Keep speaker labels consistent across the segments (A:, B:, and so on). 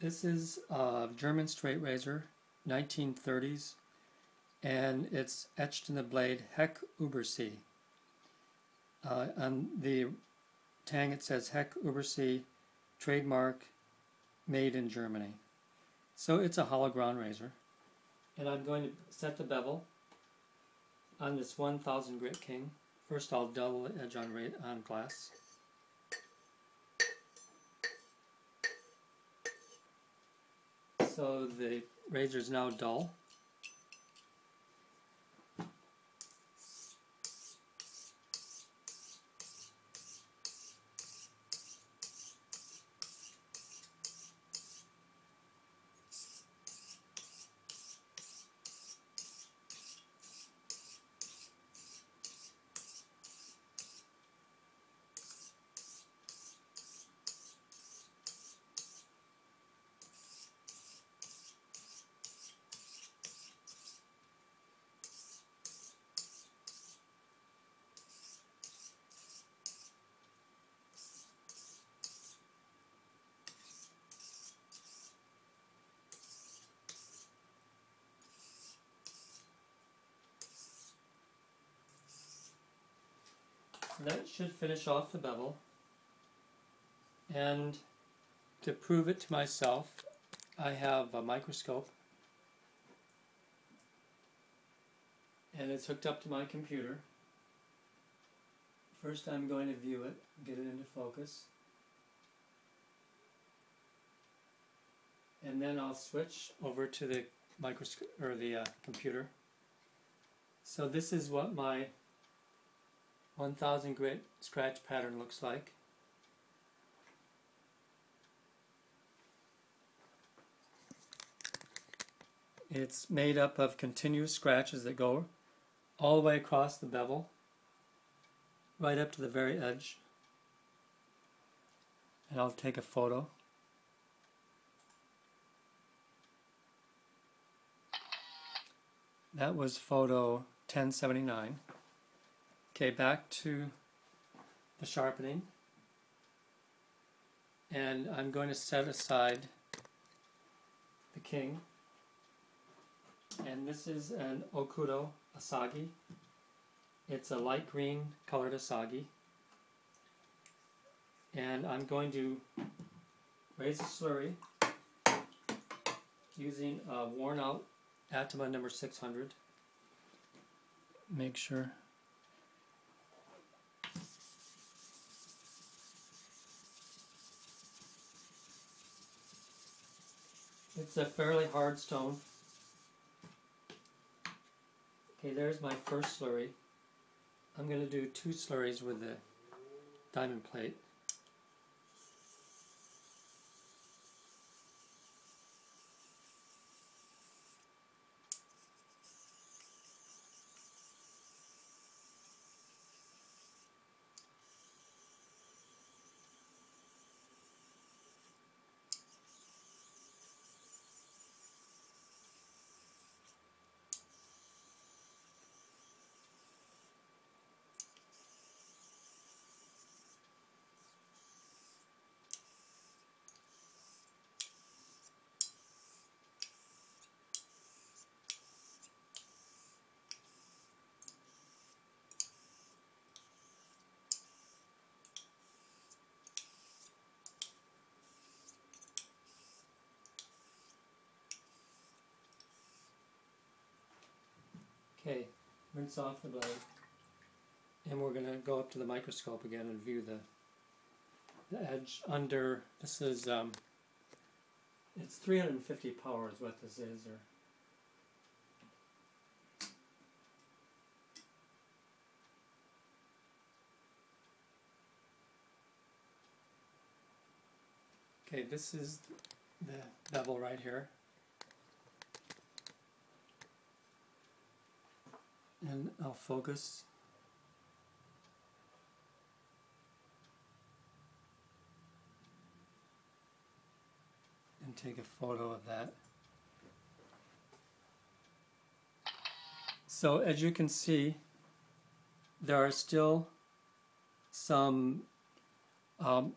A: This is a German straight razor, 1930s, and it's etched in the blade Heck Übersee. On the tang it says Heck Übersee, trademark, made in Germany. So it's a hollow ground razor. And I'm going to set the bevel on this 1000 grit king. First I'll double the edge on glass. So the razor is now dull. That should finish off the bevel. And to prove it to myself, I have a microscope, and it's hooked up to my computer. First I'm going to view it, get it into focus, and then I'll switch over to the microscope or the computer. So this is what my 1000 grit scratch pattern looks like. It's made up of continuous scratches that go all the way across the bevel, right up to the very edge. And I'll take a photo. That was photo 1079. Okay, back to the sharpening. And I'm going to set aside the king. And this is an Okudo asagi. It's a light green colored asagi. And I'm going to raise a slurry using a worn out Atama number 600. Make sure. It's a fairly hard stone. Okay, there's my first slurry. I'm going to do 2 slurries with the diamond plate. Okay, rinse off the blade, and we're going to go up to the microscope again and view the edge under. This is it's 350 power is what this is, or okay, this is the bevel right here. And I'll focus. And take a photo of that. So as you can see, there are still some, well,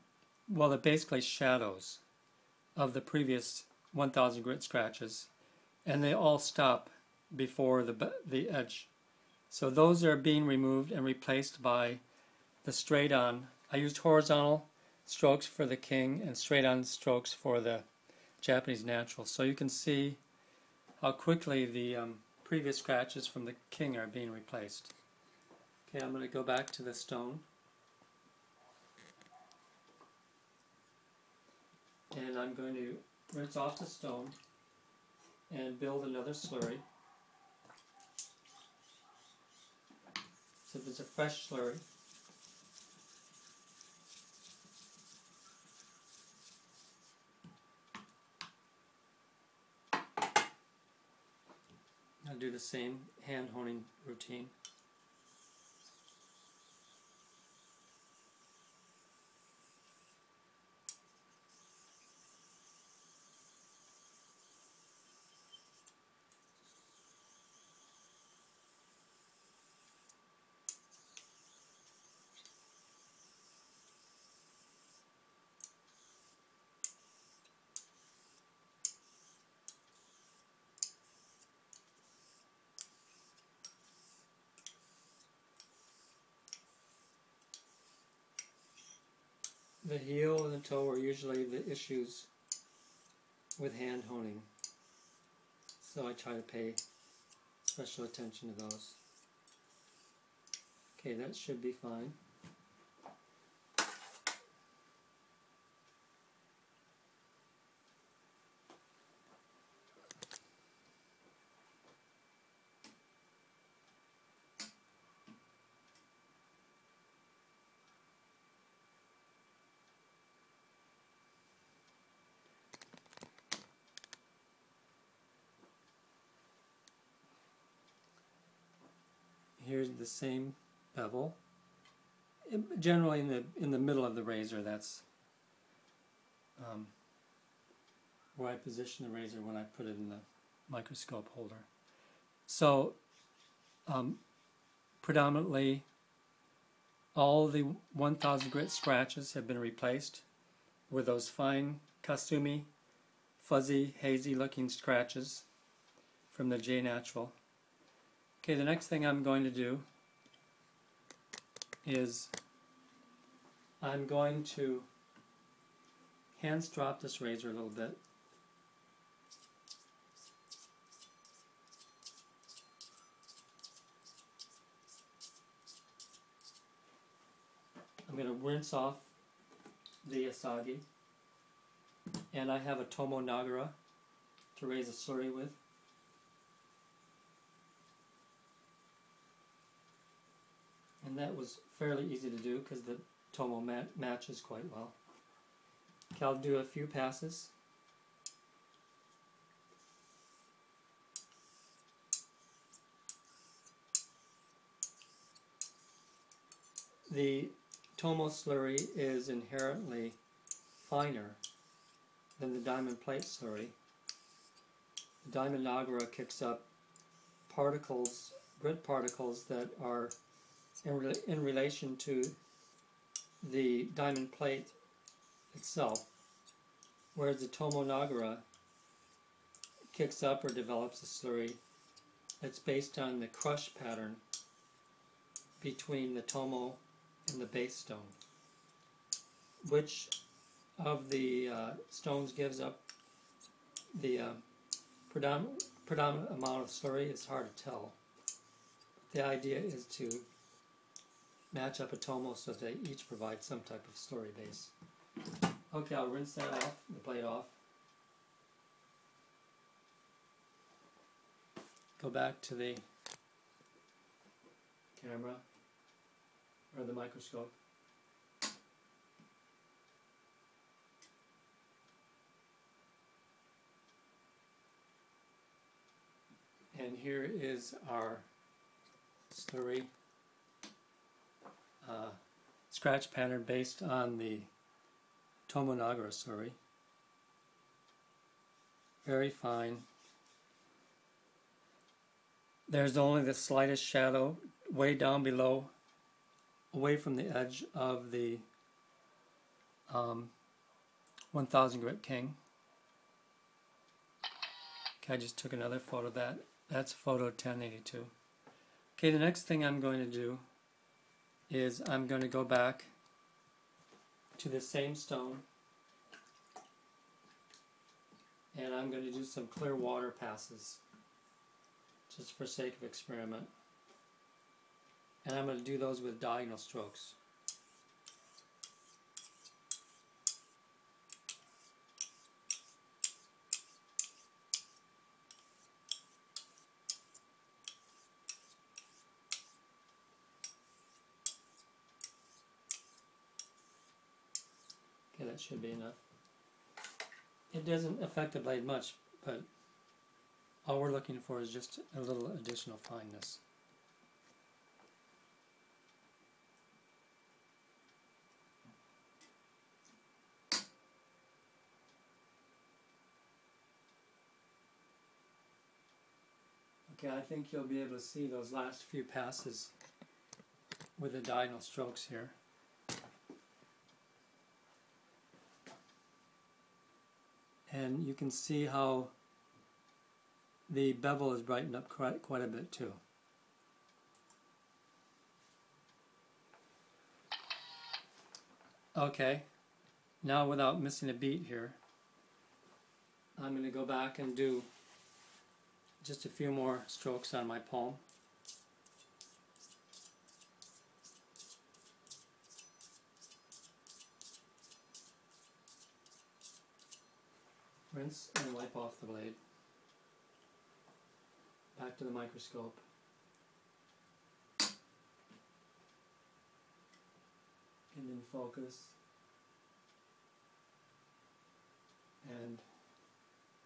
A: they're basically shadows of the previous 1000 grit scratches, and they all stop before the edge. So those are being removed and replaced by the straight on. I used horizontal strokes for the king and straight on strokes for the Japanese natural. So you can see how quickly the previous scratches from the king are being replaced. Okay, I'm going to go back to the stone. And I'm going to rinse off the stone and build another slurry. So there's a fresh slurry. I'll do the same hand honing routine. The heel and the toe are usually the issues with hand honing, so I try to pay special attention to those. Okay, that should be fine. Here's the same bevel. Generally in the middle of the razor, that's where I position the razor when I put it in the microscope holder. So predominantly all the 1000 grit scratches have been replaced with those fine Kasumi, fuzzy, hazy looking scratches from the J Natural. Okay, the next thing I'm going to do is I'm going to hand strop this razor a little bit. I'm going to rinse off the asagi, and I have a Tomo Nagara to raise a slurry with. And that was fairly easy to do because the Tomo matches quite well. Okay, I'll do a few passes. The Tomo slurry is inherently finer than the diamond plate slurry. The diamond Nagara kicks up particles, grit particles that are in relation to the diamond plate itself, whereas the Tomo Nagara kicks up or develops a slurry that's based on the crush pattern between the Tomo and the base stone. Which of the stones gives up the predominant amount of slurry is hard to tell. The idea is to match up a Tomo so they each provide some type of slurry base. Okay, I'll rinse that off, the plate off. Go back to the camera or the microscope. And here is our slurry scratch pattern based on the Tomo Nagara slurry. Very fine. There's only the slightest shadow way down below, away from the edge of the 1000 grit king. Okay, I just took another photo of that. That's photo 1082. Okay, the next thing I'm going to do is I'm going to go back to the same stone and I'm going to do some clear water passes just for sake of experiment. And I'm going to do those with diagonal strokes. Okay, that should be enough. It doesn't affect the blade much, but all we're looking for is just a little additional fineness. Okay, I think you'll be able to see those last few passes with the diagonal strokes here. And you can see how the bevel is brightened up quite a bit too. Okay, now without missing a beat here, I'm going to go back and do just a few more strokes on my palm. Rinse and wipe off the blade. Back to the microscope. And then focus. And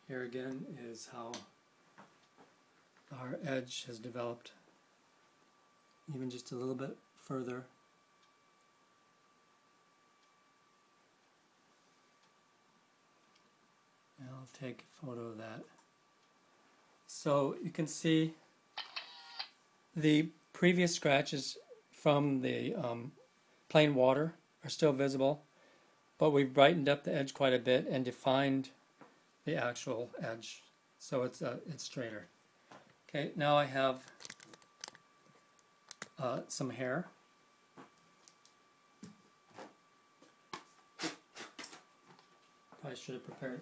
A: here again is how our edge has developed even just a little bit further. And I'll take a photo of that. So you can see the previous scratches from the plain water are still visible, but we've brightened up the edge quite a bit and defined the actual edge, so it's straighter. Okay, now I have some hair. Probably should have prepared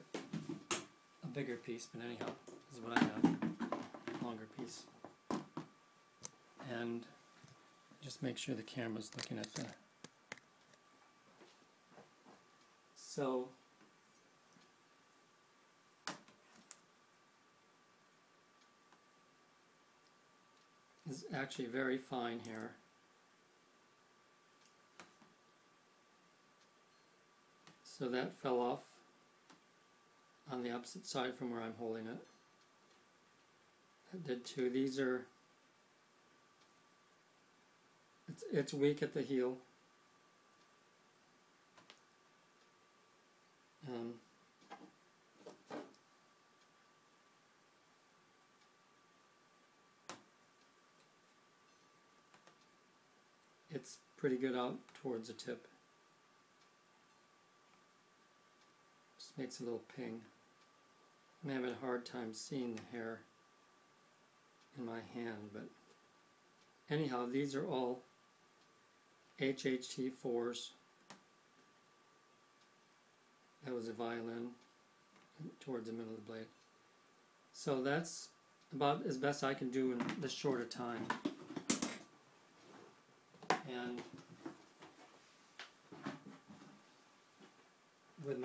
A: a bigger piece, but anyhow, this is what I have. Longer piece. And just make sure the camera's looking at the... So this is actually very fine hair. So that fell off on the opposite side from where I'm holding it. That did too. These are, it's weak at the heel. It's pretty good out towards the tip. Just makes a little ping. I'm having a hard time seeing the hair in my hand, but anyhow, these are all HHT4s. That was a violin towards the middle of the blade. So that's about as best I can do in this short a time. And with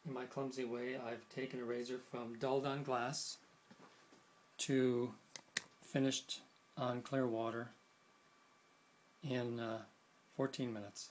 A: in my clumsy way, I've taken a razor from dulled on glass to finished on clear water in 14 minutes.